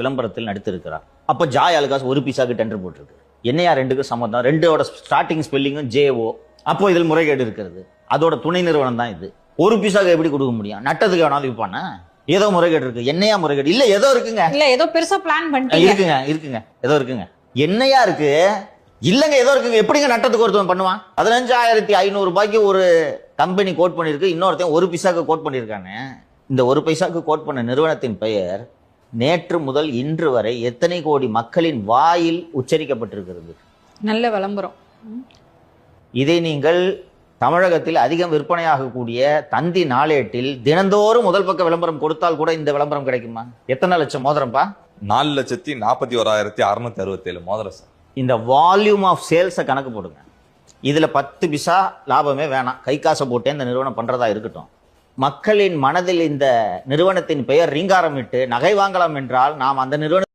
விளம்பரத்தில் நடித்திருக்கிறார். அப்போ ஜாய் அலுகாஸ் ஒரு பைசாக்கு டெண்டர் போட்டிருக்கு. என்னையா ரெண்டுக்கு சம்மந்தம்? ரெண்டோட ஸ்டார்டிங் ஸ்பெல்லிங்கும் ஜேஓ. அப்போ இதில் முறைகேடு இருக்கிறது. அதோட துணை நிறுவனம் தான் இது. ஒரு பைசாக்கு எப்படி கொடுக்க முடியும்? நட்டத்துக்கு வேணாலும் விற்பானா? ஏதோ முறைகேடு இருக்கு. என்னையா முறைகேடு? இல்ல ஏதோ இருக்குங்க. இல்ல ஏதோ பெருசா பிளான் பண்ணிட்டீங்க. இருக்குங்க ஏதோ இருக்குங்க. என்னையா இருக்கு? இல்லங்க ஏதோ இருக்குங்க. எப்படிங்க நட்டத்துக்கு ஒருத்தவன் பண்ணுவான்? 15,500 ரூபாய்க்கு ஒரு கம்பெனி கோட் பண்ணிருக்கு, இன்னொருத்தையும் ஒரு பைசாக்கு கோட் பண்ணிருக்காங்க. இந்த ஒரு பைசாக்கு கோட் பண்ண நிறுவனத்தின் பெயர் நேற்று முதல் இன்று வரை எத்தனை கோடி மக்களின் வாயில் உச்சரிக்கப்பட்டிருக்கிறது. நல்ல விளம்பரம். இதை நீங்கள் தமிழகத்தில் அதிகம் விற்பனையாகக்கூடிய தந்தி நாளேட்டில் தினந்தோறும் முதல் பக்க விளம்பரம் கொடுத்தால் கூட இந்த விளம்பரம் கிடைக்குமா? எத்தனை லட்சம் மோதிரம்பா? 4,41,667 மோதிரம் சார். இந்த வால்யூம் ஆஃப் சேல்ஸை கணக்கு போடுங்க. இதுல 10 பைசா லாபமே வேணாம், கை காசை போட்டே இந்த நிறுவனம் பண்றதா இருக்கட்டும். மக்களின் மனதில் இந்த நிறுவனத்தின் பெயர் ரீங்காரமிட்டு நகை வாங்கலாம் என்றால் நாம் அந்த நிறுவனம்